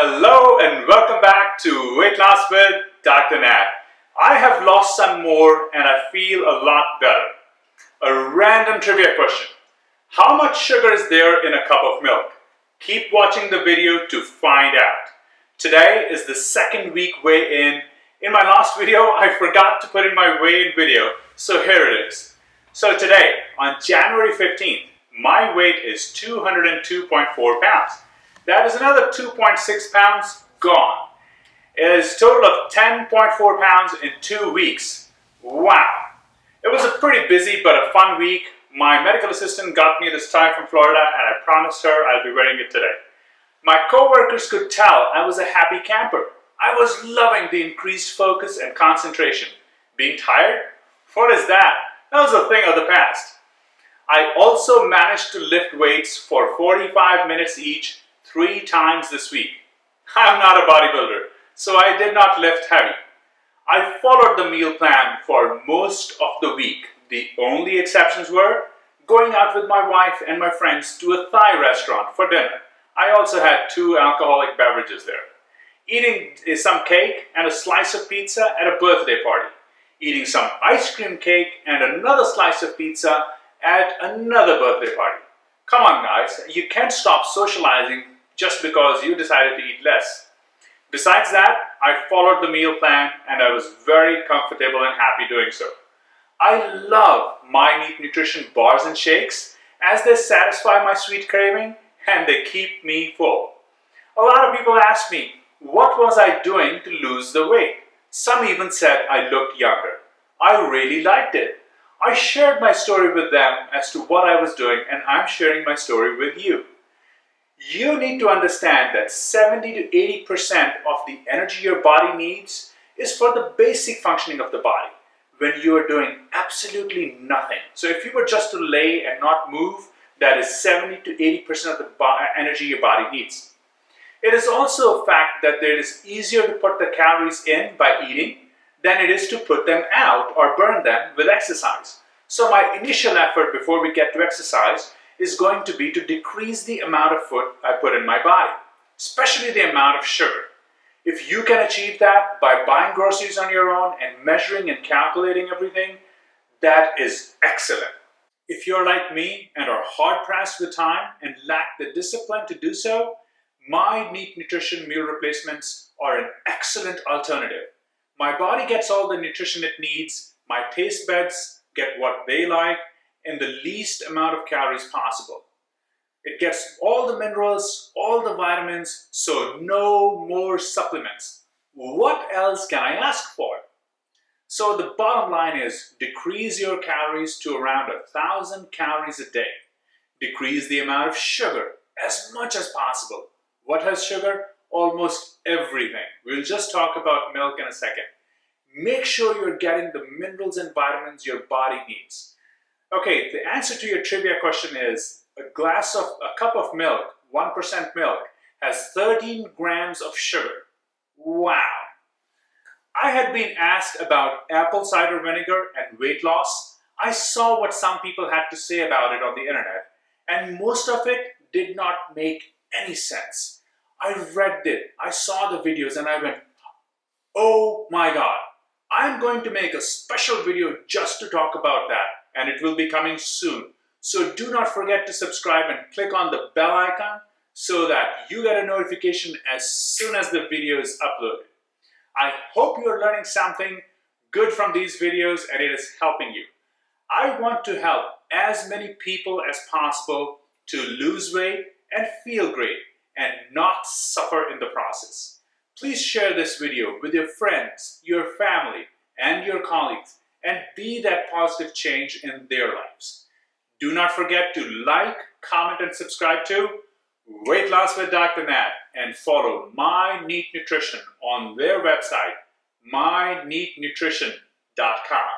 Hello and welcome back to Weight Loss with Dr. Nat. I have lost some more and I feel a lot better. A random trivia question. How much sugar is there in a cup of milk? Keep watching the video to find out. Today is the second week weigh-in. In my last video, I forgot to put in my weigh-in video, so here it is. So today, on January 15th, my weight is 202.4 pounds. That is another 2.6 pounds gone. It is a total of 10.4 pounds in 2 weeks. Wow. It was a pretty busy but a fun week. My medical assistant got me this tie from Florida and I promised her I'll be wearing it today. My co-workers could tell I was a happy camper. I was loving the increased focus and concentration. Being tired? What is that? That was a thing of the past. I also managed to lift weights for 45 minutes each 3 times this week. I'm not a bodybuilder, so I did not lift heavy. I followed the meal plan for most of the week. The only exceptions were going out with my wife and my friends to a Thai restaurant for dinner. I also had 2 alcoholic beverages there. Eating some cake and a slice of pizza at a birthday party. Eating some ice cream cake and another slice of pizza at another birthday party. Come on guys, you can't stop socializing just because you decided to eat less. Besides that, I followed the meal plan and I was very comfortable and happy doing so. I love My Neat Nutrition bars and shakes as they satisfy my sweet craving and they keep me full. A lot of people ask me, what was I doing to lose the weight? Some even said I looked younger. I really liked it. I shared my story with them as to what I was doing and I'm sharing my story with you. You need to understand that 70 to 80% of the energy your body needs is for the basic functioning of the body when you are doing absolutely nothing. So if you were just to lay and not move, that is 70 to 80% of the energy your body needs. It is also a fact that it is easier to put the calories in by eating than it is to put them out or burn them with exercise. So my initial effort before we get to exercise is going to be to decrease the amount of food I put in my body, especially the amount of sugar. If you can achieve that by buying groceries on your own and measuring and calculating everything, that is excellent. If you're like me and are hard-pressed with time and lack the discipline to do so, My Neat Nutrition meal replacements are an excellent alternative. My body gets all the nutrition it needs, my taste buds get what they like, in the least amount of calories possible. It gets all the minerals, all the vitamins, so no more supplements. What else can I ask for? So the bottom line is decrease your calories to around 1,000 calories a day. Decrease the amount of sugar as much as possible. What has sugar? Almost everything. We'll just talk about milk in a second. Make sure you're getting the minerals and vitamins your body needs. Okay, the answer to your trivia question is a cup of milk, 1% milk, has 13 grams of sugar. Wow! I had been asked about apple cider vinegar and weight loss. I saw what some people had to say about it on the internet, and most of it did not make any sense. I read it, I saw the videos, and I went, oh my god, I'm going to make a special video just to talk about that. And it will be coming soon. So do not forget to subscribe and click on the bell icon so that you get a notification as soon as the video is uploaded. I hope you're learning something good from these videos and it is helping you. I want to help as many people as possible to lose weight and feel great and not suffer in the process. Please share this video with your friends, your family, and your colleagues and be that positive change in their lives. Do not forget to like, comment, and subscribe to Weight Loss with Dr. Nat and follow My Neat Nutrition on their website, myneatnutrition.com.